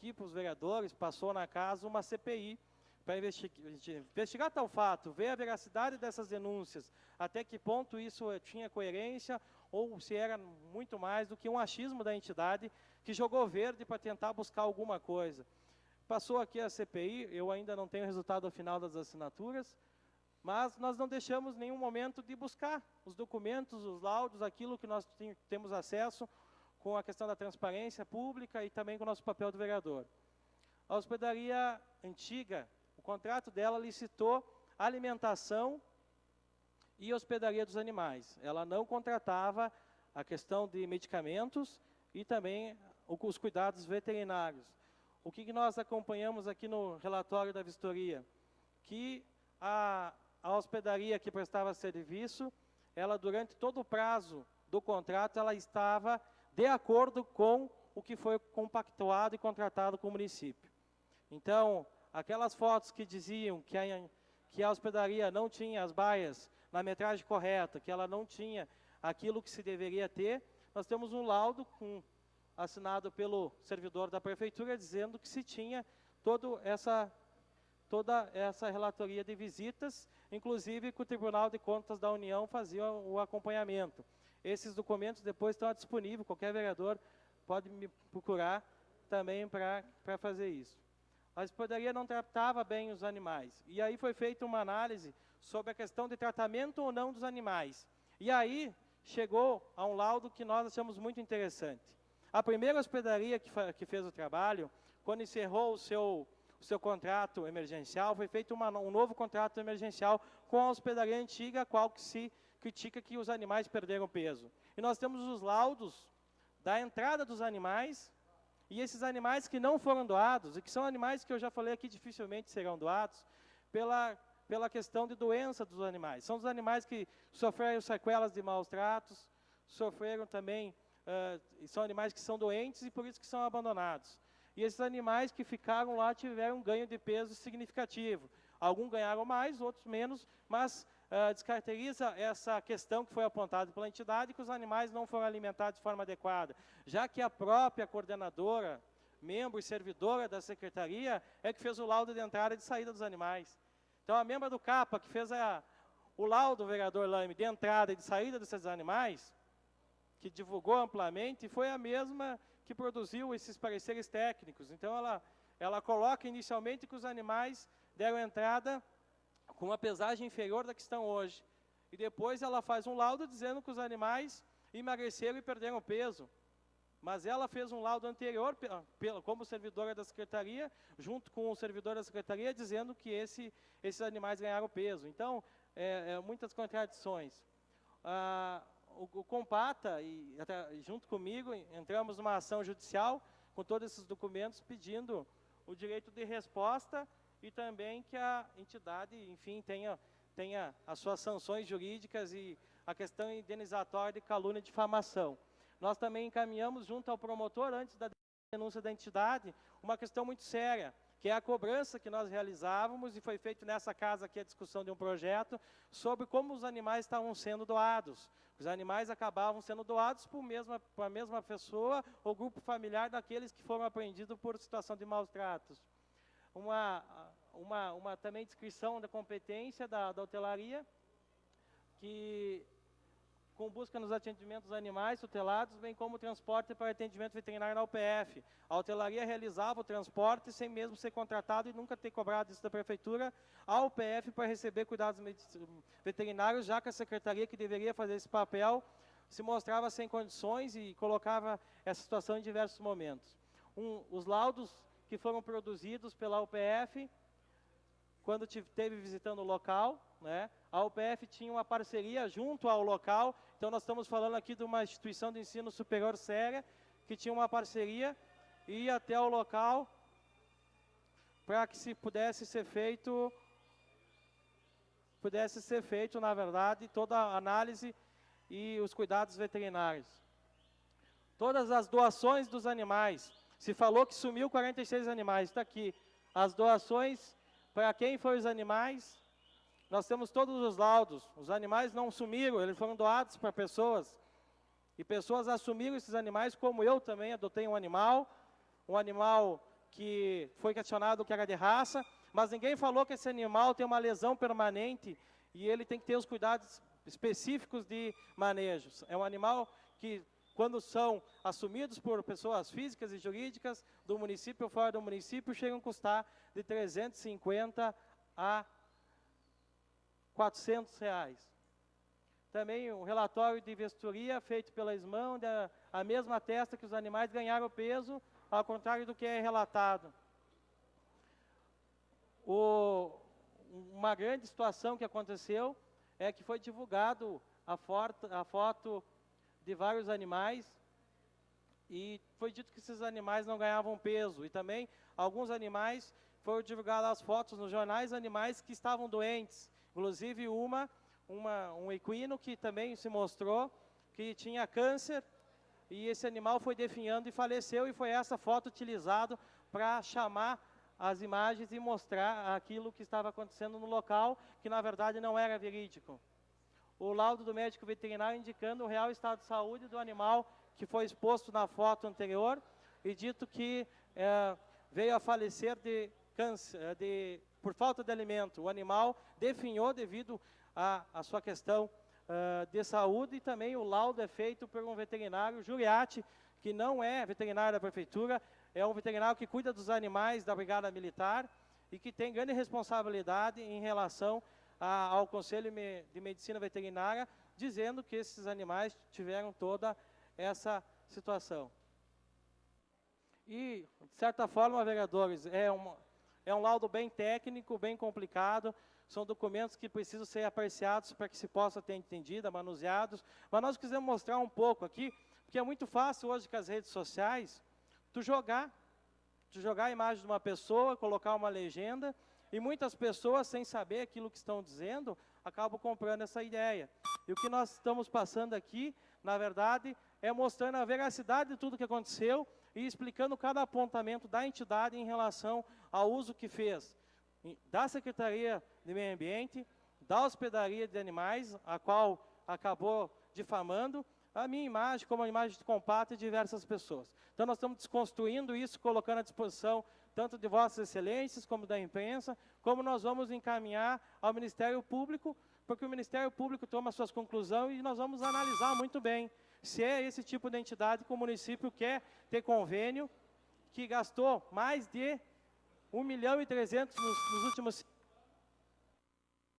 aqui para os vereadores, passou na casa uma CPI para investigar tal fato, ver a veracidade dessas denúncias, até que ponto isso tinha coerência ou se era muito mais do que um achismo da entidade que jogou verde para tentar buscar alguma coisa. Passou aqui a CPI, eu ainda não tenho o resultado final das assinaturas, mas nós não deixamos nenhum momento de buscar os documentos, os laudos, aquilo que nós temos acesso com a questão da transparência pública e também com o nosso papel do vereador. A hospedaria antiga, o contrato dela licitou alimentação e hospedaria dos animais. Ela não contratava a questão de medicamentos e também os cuidados veterinários. O que nós acompanhamos aqui no relatório da vistoria? Que a hospedaria que prestava serviço, ela durante todo o prazo do contrato, ela estava de acordo com o que foi compactuado e contratado com o município. Então, aquelas fotos que diziam que a hospedaria não tinha as baias na metragem correta, que ela não tinha aquilo que se deveria ter, nós temos um laudo assinado pelo servidor da prefeitura dizendo que se tinha toda essa relatoria de visitas, inclusive que o Tribunal de Contas da União fazia o acompanhamento. Esses documentos depois estão disponíveis, qualquer vereador pode me procurar também para fazer isso. A hospedaria não tratava bem os animais. E aí foi feita uma análise sobre a questão de tratamento ou não dos animais. E aí chegou a um laudo que nós achamos muito interessante. A primeira hospedaria que fez o trabalho, quando encerrou o seu contrato emergencial, foi feito um novo contrato emergencial com a hospedaria antiga, a qual que se critica que os animais perderam peso. E nós temos os laudos da entrada dos animais, e esses animais que não foram doados, e que são animais que eu já falei aqui dificilmente serão doados, pela questão de doença dos animais. São os animais que sofreram sequelas de maus tratos, sofreram também, são animais que são doentes e por isso que são abandonados. E esses animais que ficaram lá tiveram um ganho de peso significativo. Alguns ganharam mais, outros menos, mas descaracteriza essa questão que foi apontada pela entidade, que os animais não foram alimentados de forma adequada, já que a própria coordenadora, membro e servidora da secretaria, é que fez o laudo de entrada e de saída dos animais. Então, a membra do CAPA, que fez o laudo, vereador Lame, de entrada e de saída desses animais, que divulgou amplamente, foi a mesma que produziu esses pareceres técnicos. Então, ela coloca inicialmente que os animais deram entrada com uma pesagem inferior da que estão hoje. E depois ela faz um laudo dizendo que os animais emagreceram e perderam peso. Mas ela fez um laudo anterior, como servidora da secretaria, junto com o servidor da secretaria, dizendo que esses animais ganharam peso. Então, muitas contradições. O Compata, junto comigo, entramos numa ação judicial com todos esses documentos, pedindo o direito de resposta e também que a entidade, enfim, tenha as suas sanções jurídicas e a questão indenizatória de calúnia e difamação. Nós também encaminhamos junto ao promotor, antes da denúncia da entidade, uma questão muito séria, que é a cobrança que nós realizávamos, e foi feito nessa casa aqui a discussão de um projeto, sobre como os animais estavam sendo doados. Os animais acabavam sendo doados por a mesma pessoa ou grupo familiar daqueles que foram apreendidos por situação de maus tratos. Uma também descrição da competência da hotelaria, que com busca nos atendimentos animais tutelados, bem como transporte para atendimento veterinário na UPF. A hotelaria realizava o transporte sem mesmo ser contratado e nunca ter cobrado isso da prefeitura à UPF para receber cuidados veterinários, já que a secretaria que deveria fazer esse papel se mostrava sem condições e colocava essa situação em diversos momentos. Os laudos que foram produzidos pela UPF, quando esteve visitando o local, né, a UPF tinha uma parceria junto ao local, então nós estamos falando aqui de uma instituição de ensino superior séria, que tinha uma parceria, e ia até o local para que se pudesse ser feito, na verdade, toda a análise e os cuidados veterinários. Todas as doações dos animais, se falou que sumiu 46 animais, está aqui. As doações, para quem foram os animais, nós temos todos os laudos. Os animais não sumiram, eles foram doados para pessoas. E pessoas assumiram esses animais, como eu também adotei um animal que foi questionado que era de raça, mas ninguém falou que esse animal tem uma lesão permanente e ele tem que ter os cuidados específicos de manejo. É um animal que, quando são assumidos por pessoas físicas e jurídicas do município ou fora do município, chegam a custar de R$350 a R$400. Também um relatório de vistoria feito pela SMAN, a mesma atesta que os animais ganharam peso, ao contrário do que é relatado. Uma grande situação que aconteceu é que foi divulgado a foto de vários animais e foi dito que esses animais não ganhavam peso. E também alguns animais foram divulgadas as fotos nos jornais, animais que estavam doentes. Inclusive um equino que também se mostrou que tinha câncer e esse animal foi definhando e faleceu, e foi essa foto utilizada para chamar as imagens e mostrar aquilo que estava acontecendo no local, que na verdade não era verídico. O laudo do médico veterinário indicando o real estado de saúde do animal que foi exposto na foto anterior e dito que veio a falecer de câncer, por falta de alimento. O animal definhou devido à sua questão de saúde, e também o laudo é feito por um veterinário, Juriati, que não é veterinário da prefeitura, é um veterinário que cuida dos animais da Brigada Militar e que tem grande responsabilidade em relação ao Conselho de Medicina Veterinária, dizendo que esses animais tiveram toda essa situação. E, de certa forma, vereadores, é um laudo bem técnico, bem complicado, são documentos que precisam ser apreciados para que se possa ter entendido, manuseados, mas nós quisemos mostrar um pouco aqui, porque é muito fácil hoje com as redes sociais, tu jogar a imagem de uma pessoa, colocar uma legenda, e muitas pessoas, sem saber aquilo que estão dizendo, acabam comprando essa ideia. E o que nós estamos passando aqui, na verdade, é mostrando a veracidade de tudo que aconteceu e explicando cada apontamento da entidade em relação ao uso que fez da Secretaria de Meio Ambiente, da hospedaria de animais, a qual acabou difamando a minha imagem, como a imagem de Compata e diversas pessoas. Então nós estamos desconstruindo isso, colocando à disposição tanto de vossas excelências, como da imprensa, como nós vamos encaminhar ao Ministério Público, porque o Ministério Público toma suas conclusões e nós vamos analisar muito bem se é esse tipo de entidade que o município quer ter convênio, que gastou mais de 1.300.000 nos últimos